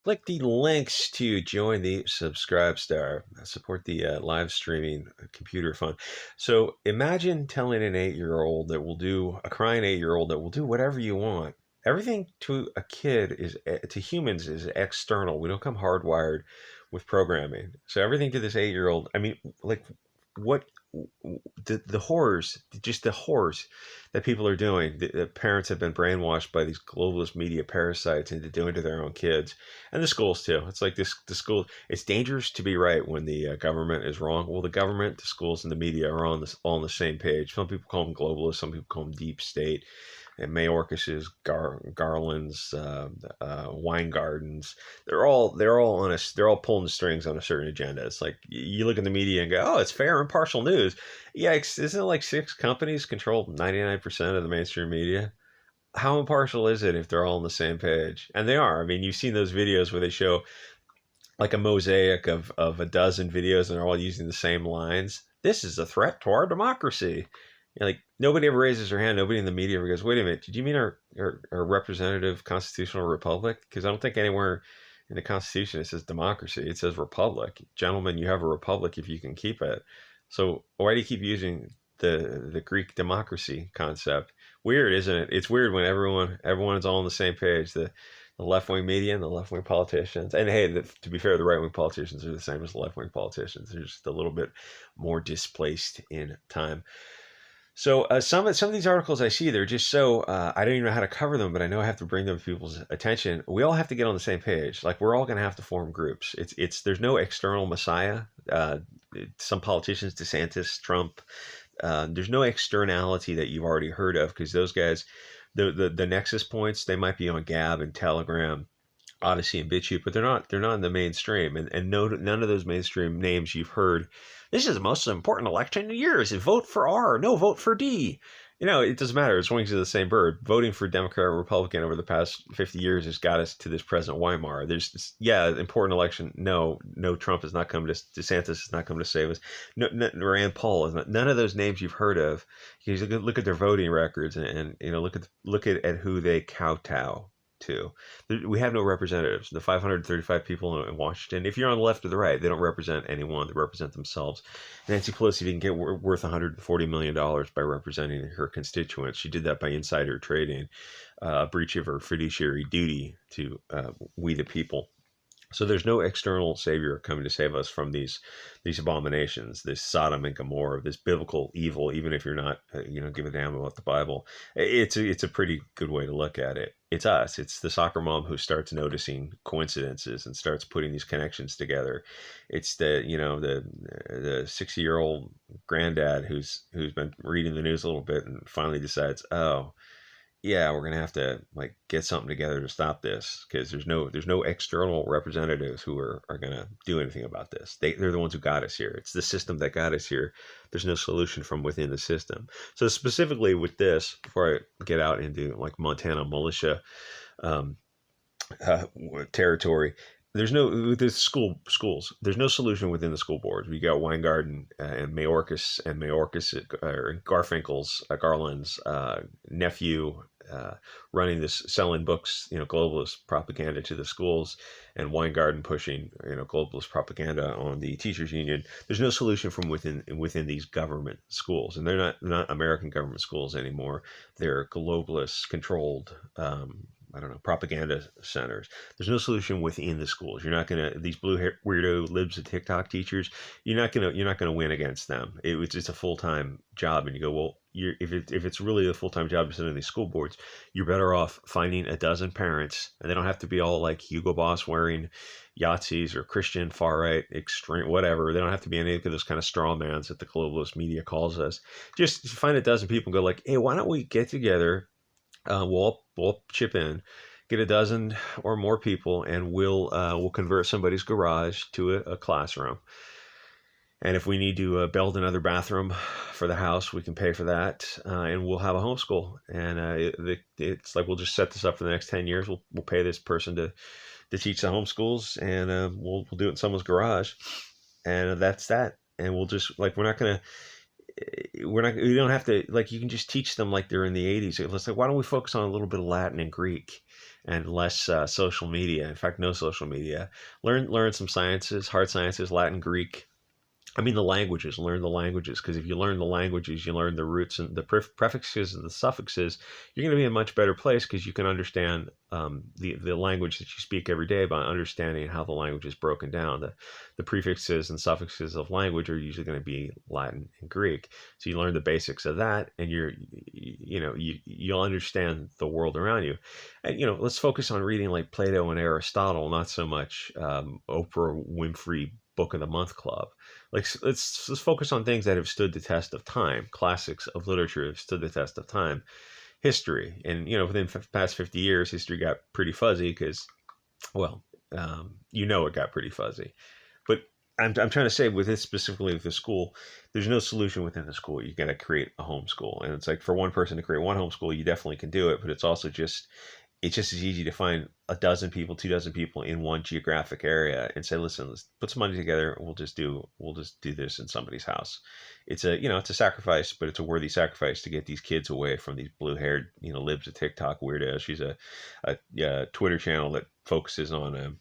Click the links to join the Subscribe Star. Support the live streaming computer fund. So imagine telling an 8-year-old that will do a crying 8-year-old that will do whatever you want. Everything to a kid is to humans is external. We don't come hardwired with programming. So everything to this 8-year-old. I mean, like what the horrors, just the horrors that people are doing. The parents have been brainwashed by these globalist media parasites into doing to their own kids, and the schools too. It's like this: the school. It's dangerous to be right when the government is wrong. Well, the government, the schools, and the media are on this all on the same page. Some people call them globalists. Some people call them deep state. And Mayorkas's, Garland's, wine gardens. They're all on they're all pulling the strings on a certain agenda. It's like you look at the media and go, oh, it's fair, impartial news. Yeah, isn't it like 6 companies control 99% of the mainstream media? How impartial is it if they're all on the same page? And they are. I mean, you've seen those videos where they show like a mosaic of a dozen videos and they're all using the same lines. This is a threat to our democracy. Like nobody ever raises their hand. Nobody in the media ever goes, "Wait a minute, did you mean our representative constitutional republic?" Because I don't think anywhere in the Constitution it says democracy. It says republic. Gentlemen, you have a republic if you can keep it. So why do you keep using the Greek democracy concept? Weird, isn't it? It's weird when everyone is all on the same page. The left wing media and the left wing politicians. And hey, to be fair, the right wing politicians are the same as the left wing politicians. They're just a little bit more displaced in time. So some of these articles I see, they're just so I don't even know how to cover them, but I know I have to bring them to people's attention. We all have to get on the same page. Like we're all going to have to form groups. It's there's no external messiah. Some politicians, DeSantis, Trump, there's no externality that you've already heard of because those guys, the nexus points, they might be on Gab and Telegram, Odyssey and Bit Chute, but they're not in the mainstream, and no, none of those mainstream names you've heard. This is the most important election in years. Vote for R, no, vote for D. It doesn't matter. It's wings of the same bird. Voting for Democrat or Republican over the past 50 years has got us to this present Weimar. There's important election. No, Trump is not coming to DeSantis is not coming to save us. No, Rand Paul is not. None of those names you've heard of. You look at their voting records and look at who they kowtow to. We have no representatives. The 535 people in Washington, if you're on the left or the right, they don't represent anyone. They represent themselves. Nancy Pelosi didn't get worth $140 million by representing her constituents. She did that by insider trading, a breach of her fiduciary duty to we the people. So there's no external savior coming to save us from these abominations, this Sodom and Gomorrah, this biblical evil. Even if you're not, give a damn about the Bible, it's a pretty good way to look at it. It's us. It's the soccer mom who starts noticing coincidences and starts putting these connections together. It's the 60-year-old granddad who's been reading the news a little bit and finally decides, oh, yeah, we're gonna have to like get something together to stop this because there's no external representatives who are gonna do anything about this. They're the ones who got us here. It's the system that got us here. There's no solution from within the system. So specifically with this, before I get out into like Montana militia um, uh, territory, there's no with the schools. There's no solution within the school boards. We got Weingarten and Mayorkas or Garfinkel's Garland's nephew running this, selling books, globalist propaganda to the schools, and Weingarten pushing, globalist propaganda on the teachers union. There's no solution from within these government schools, and they're not American government schools anymore. They're globalist controlled. I don't know, propaganda centers. There's no solution within the schools. You're not gonna these blue weirdo libs and TikTok teachers. You're not gonna win against them. It's a full time job, and you go, well, if it's really a full time job to sit in these school boards, you're better off finding a dozen parents, and they don't have to be all like Hugo Boss wearing Yahtzees or Christian far right extreme whatever. They don't have to be any of those kind of straw mans that the globalist media calls us. Just find a dozen people and go like, hey, why don't we get together? We'll chip in, get a dozen or more people, and we'll convert somebody's garage to a classroom. And if we need to build another bathroom for the house, we can pay for that, and we'll have a homeschool. And it's like we'll just set this up for the next 10 years. We'll pay this person to teach the homeschools, and we'll do it in someone's garage, and that's that. And we'll just like we don't have to, like, you can just teach them like they're in the 80s. Let's say, why don't we focus on a little bit of Latin and Greek, and less social media. In fact, no social media. Learn some sciences, hard sciences, Latin, Greek. I mean, the languages, learn the languages, because if you learn the languages, you learn the roots and the prefixes and the suffixes, you're going to be in a much better place because you can understand the language that you speak every day by understanding how the language is broken down. The prefixes and suffixes of language are usually going to be Latin and Greek. So you learn the basics of that, and you'll understand the world around you. And, let's focus on reading like Plato and Aristotle, not so much Oprah Winfrey Book of the Month Club. Like, let's focus on things that have stood the test of time. Classics of literature have stood the test of time. History, and within the past 50 years, history got pretty fuzzy because, well, it got pretty fuzzy. But I'm trying to say with this specifically with the school, there's no solution within the school. You got to create a homeschool, and it's like for one person to create one homeschool, you definitely can do it. But it's just as easy to find a dozen people, 2 dozen people in one geographic area and say, listen, let's put some money together. We'll just do this in somebody's house. It's a sacrifice, but it's a worthy sacrifice to get these kids away from these blue-haired, libs of TikTok weirdos. She's a Twitter channel that focuses on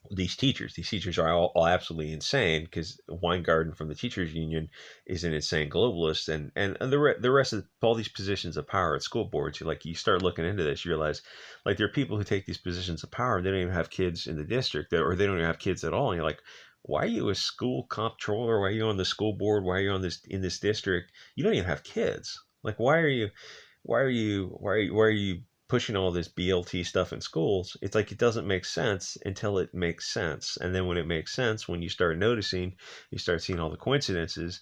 these teachers are all absolutely insane because Weingarten from the teachers union is an insane globalist, and the rest of all these positions of power at school boards, you start looking into this, you realize like there are people who take these positions of power, they don't even have kids in the district, or they don't even have kids at all, and you're like, why are you a school comptroller? Why are you on the school board? Why are you in this district? You don't even have kids. Like, why are you pushing all this BLT stuff in schools? It's like it doesn't make sense until it makes sense. And then when it makes sense, when you start noticing, you start seeing all the coincidences.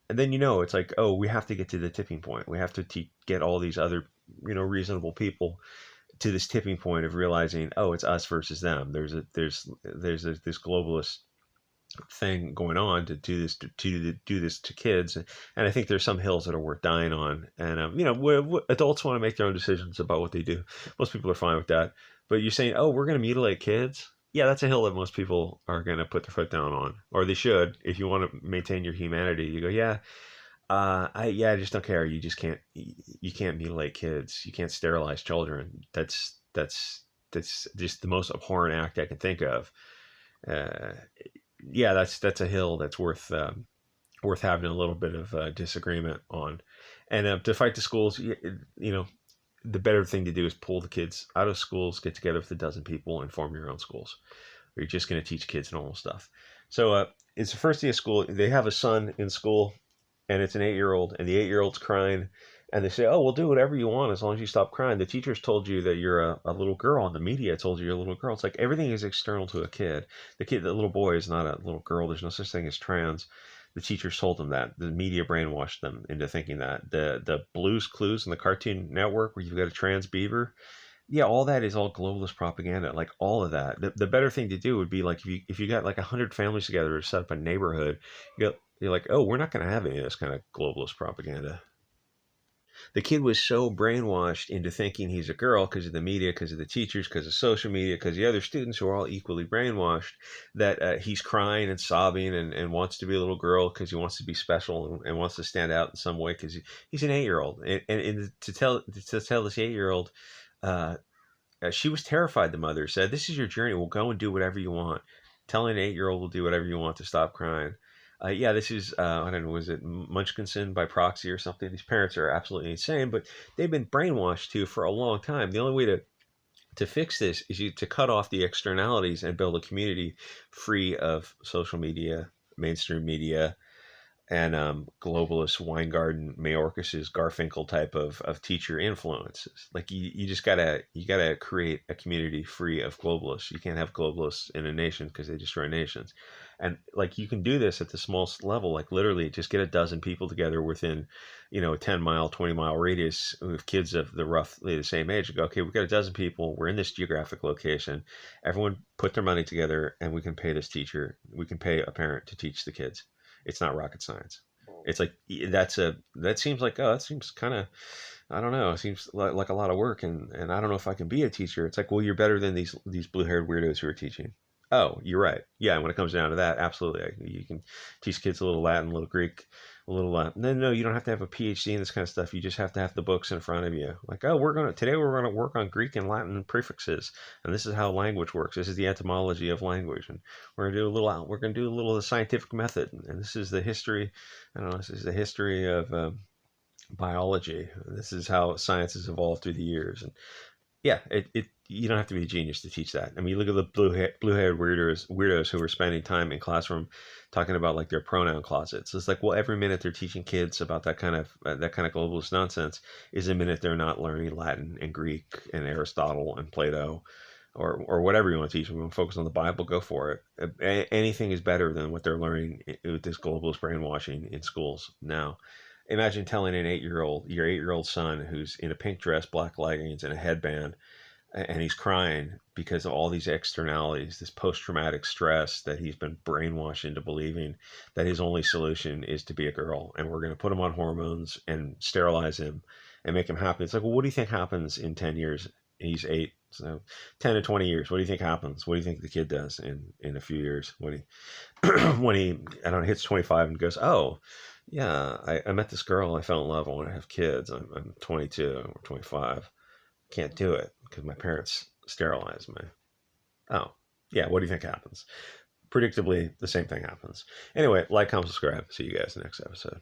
And then it's like, oh, we have to get to the tipping point. We have to get all these other, reasonable people to this tipping point of realizing, oh, it's us versus them. This globalist thing going on to do this to do this to kids, and I think there's some hills that are worth dying on, and adults want to make their own decisions about what they do. Most people are fine with that, but you're saying, oh, we're going to mutilate kids? Yeah, that's a hill that most people are going to put their foot down on, or they should. If you want to maintain your humanity, you go, yeah, I just don't care. You can't mutilate kids, you can't sterilize children. That's just the most abhorrent act I can think of. uh, yeah, that's a hill that's worth having a little bit of disagreement on. And to fight the schools, the better thing to do is pull the kids out of schools, get together with a dozen people, and form your own schools. Or you're just going to teach kids normal stuff. So it's the first day of school. They have a son in school, and it's an 8-year-old, and the 8-year-old's crying. And they say, oh, we'll do whatever you want as long as you stop crying. The teachers told you that you're a little girl, and the media told you you're a little girl. It's like everything is external to a kid. The little boy is not a little girl. There's no such thing as trans. The teachers told them that. The media brainwashed them into thinking that. The Blues Clues and the Cartoon Network, where you've got a trans beaver, yeah, all that is all globalist propaganda. Like all of that. The better thing to do would be like if you got like 100 families together to set up a neighborhood, you're like, oh, we're not going to have any of this kind of globalist propaganda. The kid was so brainwashed into thinking he's a girl because of the media, because of the teachers, because of social media, because the other students who are all equally brainwashed, that he's crying and sobbing and wants to be a little girl because he wants to be special and wants to stand out in some way because he's an 8-year-old. And to tell this 8-year-old, she was terrified. The mother said, this is your journey. We'll go and do whatever you want. Telling an 8-year-old will do whatever you want to stop crying. Yeah, this is, I don't know, was it Munchkinson by proxy or something? These parents are absolutely insane, but they've been brainwashed too for a long time. The only way to fix this is to cut off the externalities and build a community free of social media, mainstream media, and globalist Weingarten, Mayorkas's Garfinkel type of teacher influences. Like you just gotta create a community free of globalists. You can't have globalists in a nation because they destroy nations. And like you can do this at the smallest level, like literally just get a dozen people together within, a 10-mile, 20-mile radius with kids of the roughly the same age and go, okay, we've got a dozen people, we're in this geographic location. Everyone put their money together and we can pay this teacher. We can pay a parent to teach the kids. It's not rocket science. It's like that seems like, oh, that seems kind of, I don't know, it seems like a lot of work, and I don't know if I can be a teacher. It's like, well, you're better than these blue-haired weirdos who are teaching. Oh, you're right. Yeah, when it comes down to that, absolutely, you can teach kids a little Latin, a little Greek, a little. No, you don't have to have a PhD in this kind of stuff. You just have to have the books in front of you. Like, oh, today we're gonna work on Greek and Latin prefixes, and this is how language works. This is the etymology of language, and we're gonna do a little of the scientific method, and this is the history. I don't know. This is the history of biology. This is how science has evolved through the years, and yeah, it you don't have to be a genius to teach that. I mean, you look at the blue-haired weirdos who are spending time in classroom talking about like their pronoun closets. It's like, well, every minute they're teaching kids about that kind of globalist nonsense is a minute they're not learning Latin and Greek and Aristotle and Plato, or whatever you want to teach them. You want to focus on the Bible, go for it. Anything is better than what they're learning with this globalist brainwashing in schools now. Imagine telling your 8-year-old son who's in a pink dress, black leggings, and a headband, and he's crying because of all these externalities, this post-traumatic stress that he's been brainwashed into believing that his only solution is to be a girl, and we're going to put him on hormones and sterilize him and make him happy. It's like, well, what do you think happens in 10 years? He's 8, so 10 to 20 years. What do you think happens? What do you think the kid does in a few years when he I don't know, hits 25 and goes, oh, yeah, I met this girl, I fell in love, I want to have kids. I'm 22 or 25. Can't do it because my parents sterilized me. Oh, yeah, what do you think happens? Predictably, the same thing happens. Anyway, like, comment, subscribe. See you guys next episode.